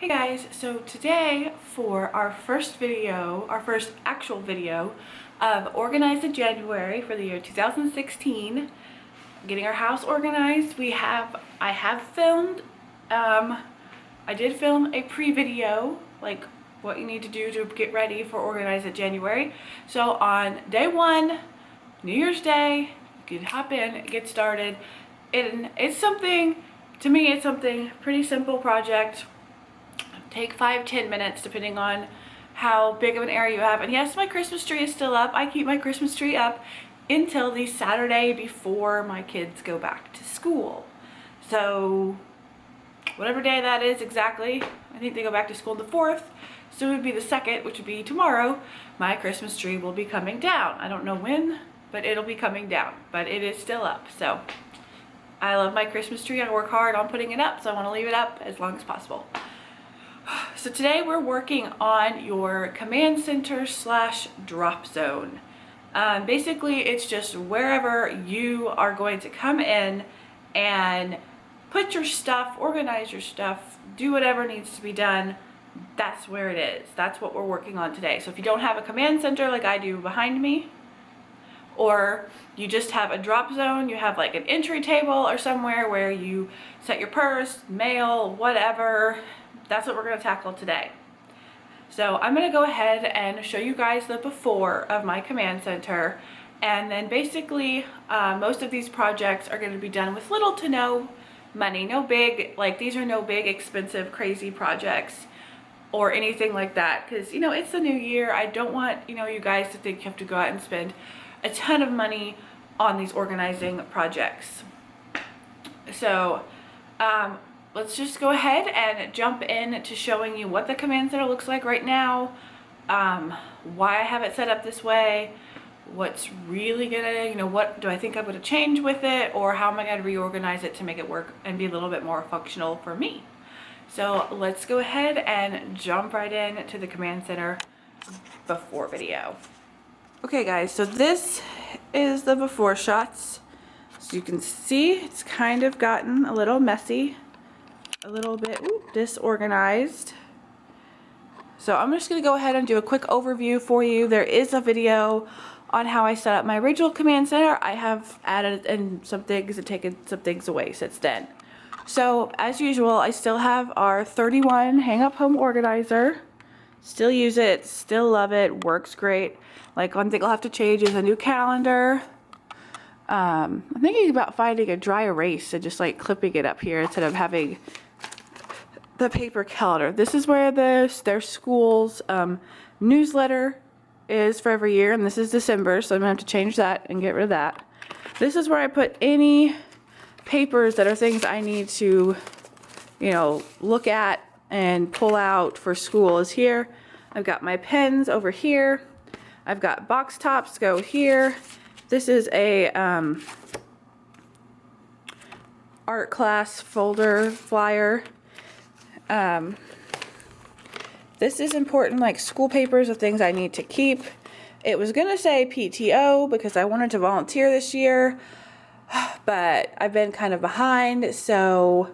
Hey guys, so today for our first actual video of Organize in January for the year 2016, getting our house organized, I have filmed, I did film a pre-video, like what you need to do to get ready for Organize in January. So on day one, New Year's Day, you can hop in, get started. It's something, to me, it's something pretty simple project. Take 5-10 minutes depending on how big of an area you have. And yes, my Christmas tree is still up. I keep my Christmas tree up until the Saturday before my kids go back to school. So whatever day that is exactly, I think they go back to school the 4th, so it would be the 2nd, which would be tomorrow. My Christmas tree will be coming down. I don't know when, but it'll be coming down, but it is still up. So I love my Christmas tree. I work hard on putting it up, so I want to leave it up as long as possible. So today we're working on your command center / drop zone. Basically, it's just wherever you are going to come in and put your stuff, organize your stuff, do whatever needs to be done. That's where it is. That's what we're working on today. So if you don't have a command center like I do behind me, or you just have a drop zone, you have like an entry table or somewhere where you set your purse, mail, whatever, that's what we're going to tackle today. So I'm going to go ahead and show you guys the before of my command center, and then basically most of these projects are going to be done with little to no money. No big, like these are no big expensive crazy projects or anything like that, because it's the new year. I don't want you guys to think you have to go out and spend a ton of money on these organizing projects. So let's just go ahead and jump in to showing you what the command center looks like right now, why I have it set up this way, what's really gonna, what do I think I'm gonna change with it, or how am I gonna reorganize it to make it work and be a little bit more functional for me. So let's go ahead and jump right in to the command center before video. Okay guys, so this is the before shots. So you can see it's kind of gotten a little messy, a little bit disorganized. So I'm just going to go ahead and do a quick overview for you. There is a video on how I set up my original command center. I have added in some things and taken some things away since then. So as usual, I still have our 31 hang up home organizer. Still use it, still love it, works great. Like one thing I'll have to change is a new calendar. I'm thinking about finding a dry erase and just like clipping it up here instead of having the paper calendar. This is where their school's newsletter is for every year, and this is December, so I'm gonna have to change that and get rid of that. This is where I put any papers that are things I need to, look at and pull out for school is here. I've got my pens over here. I've got box tops go here. This is a art class folder flyer. This is important, like school papers of things I need to keep. It was gonna say PTO because I wanted to volunteer this year, but I've been kind of behind, so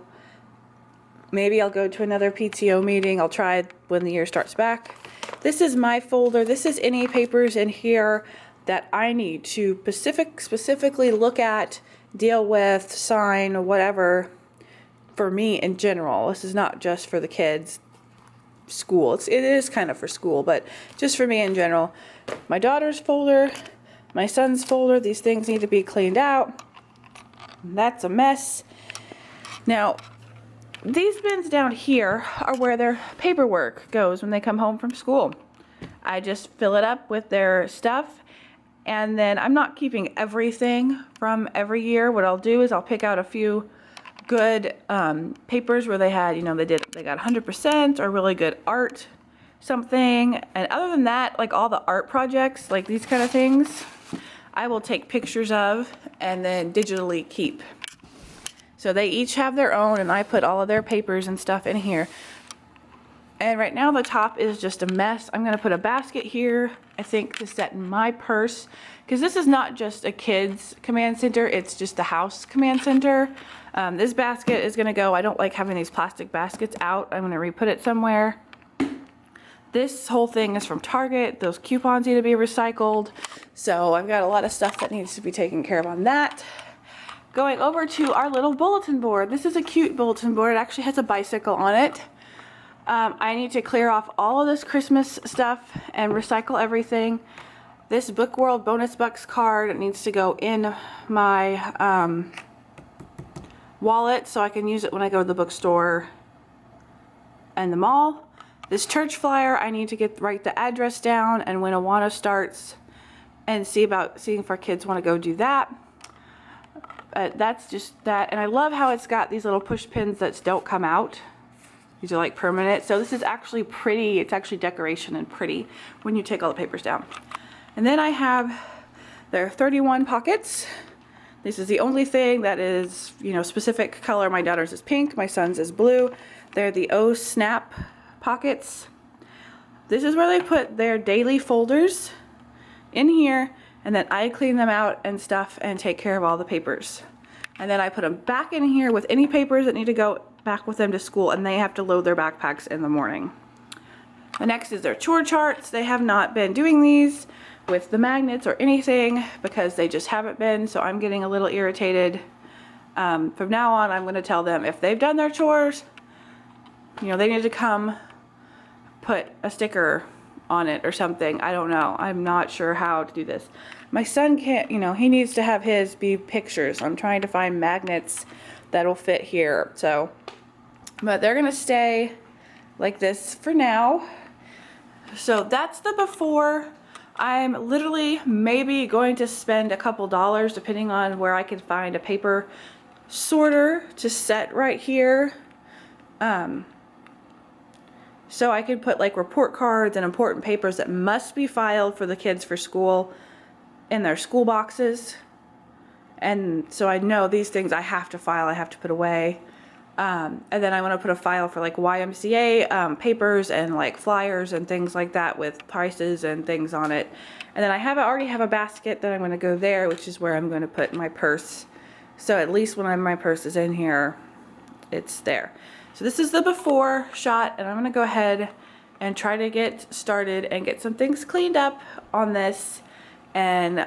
maybe I'll go to another PTO meeting. I'll try when the year starts back. This is my folder. This is any papers in here that I need to specifically look at, deal with, sign, whatever, for me in general. This is not just for the kids' school. It is kind of for school, but just for me in general. My daughter's folder, my son's folder, these things need to be cleaned out. That's a mess. Now, these bins down here are where their paperwork goes when they come home from school. I just fill it up with their stuff, and then I'm not keeping everything from every year. What I'll do is I'll pick out a few good papers where they had, they got 100% or really good art something. And other than that, like all the art projects, like these kind of things, I will take pictures of and then digitally keep. So they each have their own, and I put all of their papers and stuff in here. And right now the top is just a mess. I'm gonna put a basket here, I think, to set in my purse, because this is not just a kids command center, it's just the house command center. This basket is gonna go, I don't like having these plastic baskets out. I'm gonna re-put it somewhere. This whole thing is from Target. Those coupons need to be recycled. So I've got a lot of stuff that needs to be taken care of on that. Going over to our little bulletin board. This is a cute bulletin board. It actually has a bicycle on it. I need to clear off all of this Christmas stuff and recycle everything. This Book World Bonus Bucks card needs to go in my wallet so I can use it when I go to the bookstore and the mall. This church flyer, I need to write the address down and when Awana starts and seeing if our kids want to go do that. That's just that. And I love how it's got these little push pins that don't come out. These are like permanent. So this is actually pretty. It's actually decoration and pretty when you take all the papers down. And then I have, there are 31 pockets. This is the only thing that is, you know, specific color. My daughter's is pink, my son's is blue. They're the O Snap pockets. This is where they put their daily folders in here, and then I clean them out and stuff and take care of all the papers. And then I put them back in here with any papers that need to go back with them to school, and they have to load their backpacks in the morning. The next is their chore charts. They have not been doing these with the magnets or anything because they just haven't been, so I'm getting a little irritated. From now on, I'm going to tell them if they've done their chores, you know, they need to come put a sticker on it or something. I don't know. I'm not sure how to do this. My son can't, you know, he needs to have his be pictures. I'm trying to find magnets that'll fit here. So, but they're going to stay like this for now. So that's the before. I'm literally maybe going to spend a couple dollars depending on where I can find a paper sorter to set right here. So I could put like report cards and important papers that must be filed for the kids for school in their school boxes. And so I know these things I have to file, I have to put away. And then I want to put a file for like YMCA papers and like flyers and things like that with prices and things on it. And then I already have a basket that I'm going to go there, which is where I'm going to put my purse. So at least when my purse is in here, it's there. So this is the before shot, and I'm going to go ahead and try to get started and get some things cleaned up on this, and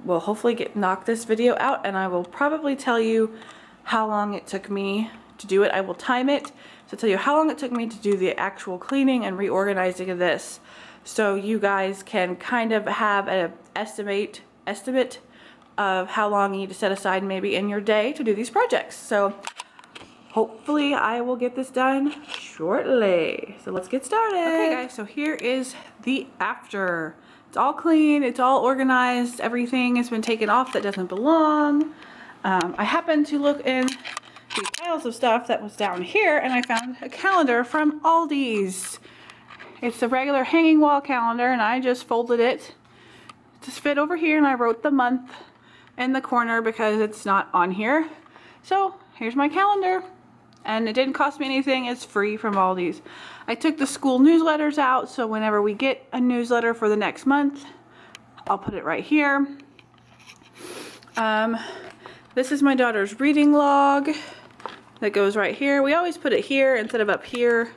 we'll hopefully knock this video out, and I will probably tell you how long it took me to do it. I will time it to tell you how long it took me to do the actual cleaning and reorganizing of this, so you guys can kind of have an estimate of how long you need to set aside maybe in your day to do these projects. So hopefully I will get this done shortly. So let's get started. Okay guys, so here is the after. It's all clean, it's all organized, everything has been taken off that doesn't belong. I happened to look in the piles of stuff that was down here, and I found a calendar from Aldi's. It's a regular hanging wall calendar, and I just folded it to fit over here, and I wrote the month in the corner because it's not on here. So here's my calendar. And it didn't cost me anything. It's free from Aldi's. I took the school newsletters out, so whenever we get a newsletter for the next month, I'll put it right here. This is my daughter's reading log that goes right here. We always put it here instead of up here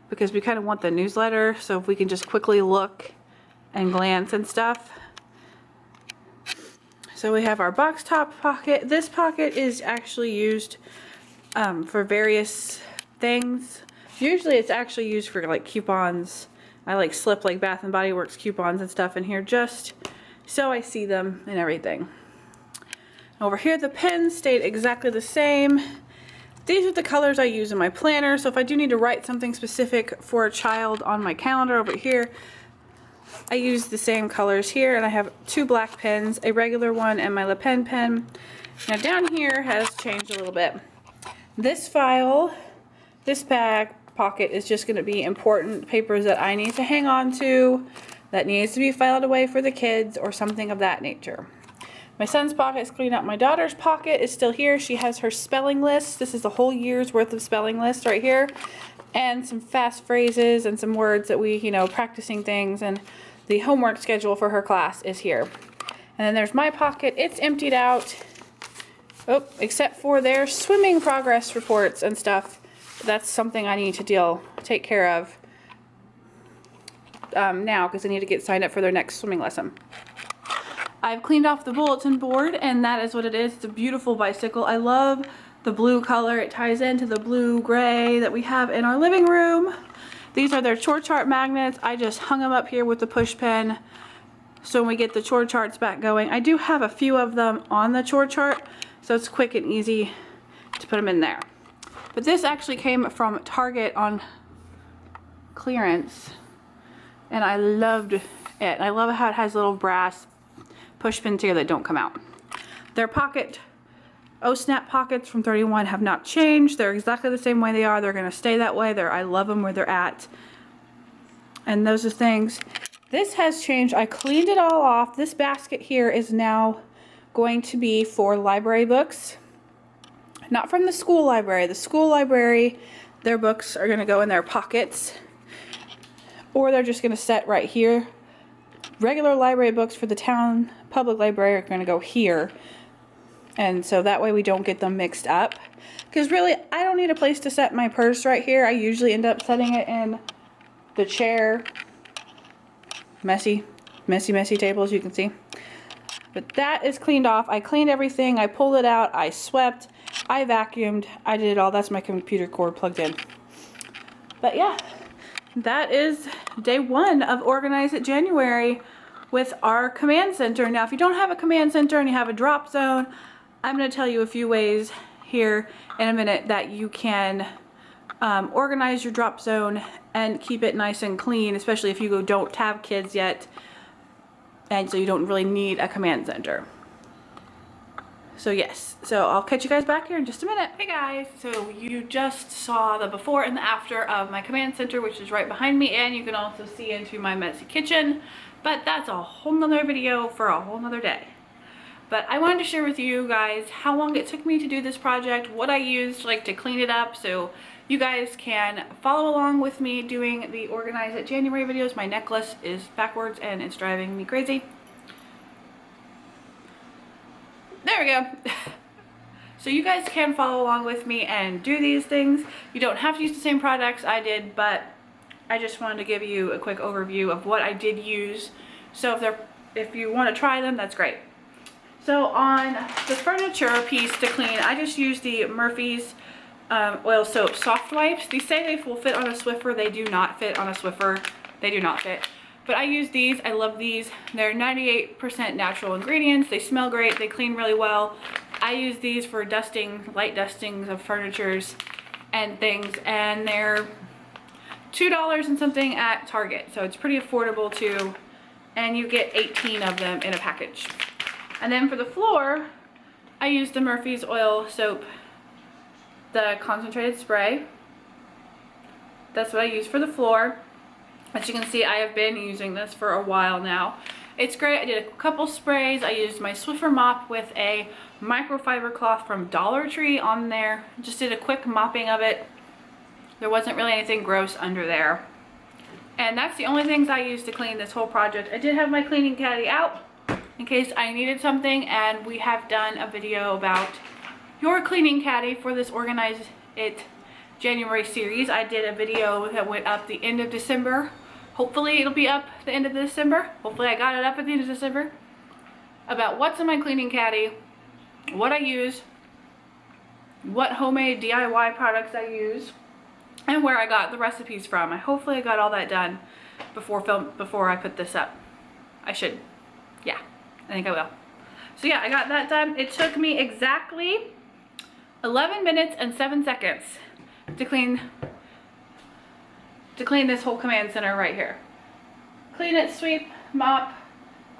because we kind of want the newsletter, so if we can just quickly look and glance and stuff. So we have our box top pocket. This pocket is actually used for various things. Usually it's actually used for like coupons. I like slip like Bath and Body Works coupons and stuff in here just so I see them and everything. Over here the pens stayed exactly the same. These are the colors I use in my planner, so if I do need to write something specific for a child on my calendar over here, I use the same colors here, and I have two black pens, a regular one and my Le Pen pen. Now down here has changed a little bit. This file, this bag pocket is just going to be important papers that I need to hang on to, that needs to be filed away for the kids or something of that nature. My son's pocket is clean up. My daughter's pocket is still here. She has her spelling list. This is the whole year's worth of spelling list right here. And some fast phrases and some words that we, practicing things, and the homework schedule for her class is here. And then there's my pocket. It's emptied out. Oh, except for their swimming progress reports and stuff. That's something I need to take care of now, because I need to get signed up for their next swimming lesson. I've cleaned off the bulletin board, and that is what it is. It's a beautiful bicycle. I love the blue color. It ties into the blue-gray that we have in our living room. These are their chore chart magnets. I just hung them up here with the push pin, so when we get the chore charts back going. I do have a few of them on the chore chart, so it's quick and easy to put them in there. But this actually came from Target on clearance, and I loved it. I love how it has little brass push pins here that don't come out. Their snap pockets from 31 have not changed. They're exactly the same way they are. They're going to stay that way. I love them where they're at. And those are things. This has changed. I cleaned it all off. This basket here is now going to be for library books. Not from the school library. The school library, their books are going to go in their pockets, or they're just going to set right here. Regular library books for the town public library are going to go here, and so that way we don't get them mixed up, because really I don't need a place to set my purse right here. I usually end up setting it in the chair. Messy table, as you can see. But that is cleaned off. I cleaned everything. I pulled it out. I swept. I vacuumed. I did it all. That's my computer cord plugged in. But yeah, that is day one of Organize It January with our command center. Now, if you don't have a command center and you have a drop zone, I'm going to tell you a few ways here in a minute that you can organize your drop zone and keep it nice and clean, especially if you don't have kids yet, and so you don't really need a command center. So yes, so I'll catch you guys back here in just a minute. Hey guys, so you just saw the before and the after of my command center, which is right behind me, and you can also see into my messy kitchen, but that's a whole nother video for a whole nother day. But I wanted to share with you guys how long it took me to do this project, what I used to clean it up, so you guys can follow along with me doing the Organize It January videos. My necklace is backwards and it's driving me crazy. There we go. So you guys can follow along with me and do these things. You don't have to use the same products I did, but I just wanted to give you a quick overview of what I did use. So if you want to try them, that's great. So on the furniture piece to clean, I just used the Murphy's Oil Soap Soft Wipes. These say they will fit on a Swiffer. They do not fit on a Swiffer. They do not fit. But I use these. I love these. They're 98% natural ingredients. They smell great. They clean really well. I use these for dusting, light dustings of furnitures and things. And they're $2 and something at Target. So it's pretty affordable too. And you get 18 of them in a package. And then for the floor, I use the Murphy's Oil Soap, the concentrated spray. That's what I use for the floor. As you can see, I have been using this for a while now. It's great. I did a couple sprays. I used my Swiffer mop with a microfiber cloth from Dollar Tree on there. Just did a quick mopping of it. There wasn't really anything gross under there. And that's the only things I used to clean this whole project. I did have my cleaning caddy out in case I needed something, and we have done a video about your cleaning caddy for this Organize It January series. I did a video that went up the end of December. Hopefully it'll be up the end of December. Hopefully I got it up at the end of December. About what's in my cleaning caddy, what I use, what homemade DIY products I use, and where I got the recipes from. Hopefully I got all that done before I put this up. I should. Yeah, I think I will. So yeah, I got that done. It took me exactly 11 minutes and 7 seconds to clean this whole command center right here. Clean it, sweep, mop,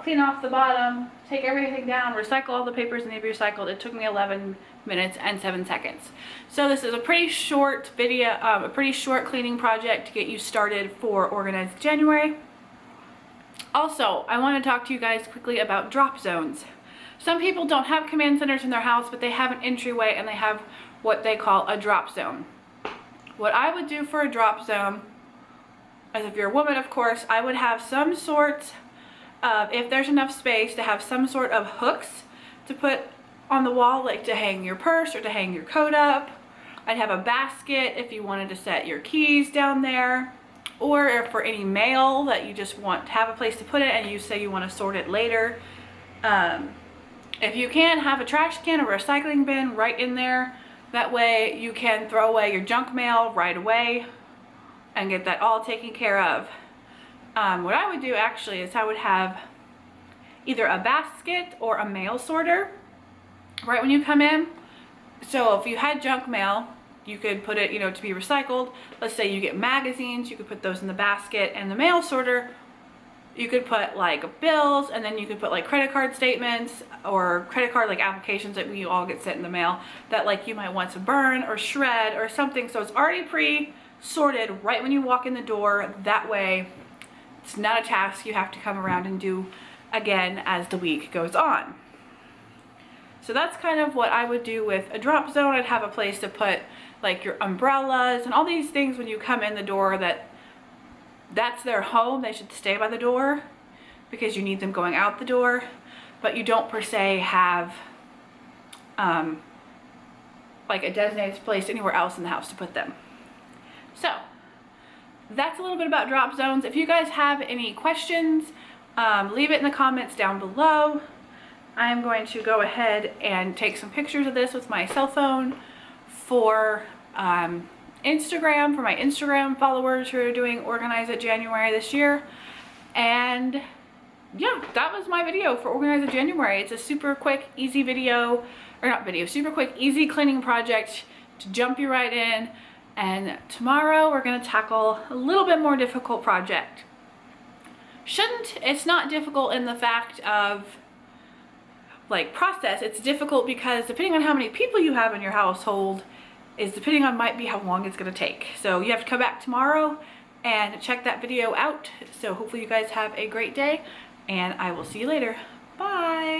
clean off the bottom, take everything down, recycle all the papers that need to be recycled. It took me 11 minutes and 7 seconds. So this is a pretty short video, a pretty short cleaning project to get you started for Organize January. Also, I want to talk to you guys quickly about drop zones. Some people don't have command centers in their house, but they have an entryway and they have what they call a drop zone. What I would do for a drop zone, as if you're a woman of course, I would have some sort if there's enough space to have some sort of hooks to put on the wall, like to hang your purse or to hang your coat up. I'd have a basket if you wanted to set your keys down there, or if for any mail that you just want to have a place to put it and you say you want to sort it later. If you can, have a trash can or recycling bin right in there. That way you can throw away your junk mail right away and get that all taken care of. What I would do actually is I would have either a basket or a mail sorter right when you come in. So if you had junk mail, you could put it, you know, to be recycled. Let's say you get magazines, you could put those in the basket, and the mail sorter, you could put like bills, and then you could put like credit card statements or credit card like applications that we all get sent in the mail that like you might want to burn or shred or something. So it's already pre-sorted right when you walk in the door. That way it's not a task you have to come around and do again as the week goes on. So that's kind of what I would do with a drop zone. I'd have a place to put like your umbrellas and all these things when you come in the door that's their home. They should stay by the door because you need them going out the door, but you don't per se have like a designated place anywhere else in the house to put them. So that's a little bit about drop zones. If you guys have any questions, leave it in the comments down below. I'm going to go ahead and take some pictures of this with my cell phone for Instagram, for my Instagram followers who are doing Organize It January this year. And yeah, that was my video for Organize It January. It's a super quick, easy video, or not video, super quick, easy cleaning project to jump you right in. And tomorrow we're gonna tackle a little bit more difficult project. It's not difficult in the fact of like process. It's difficult because depending on how many people you have in your household might be how long it's gonna take. So you have to come back tomorrow and check that video out. So hopefully you guys have a great day, and I will see you later. Bye.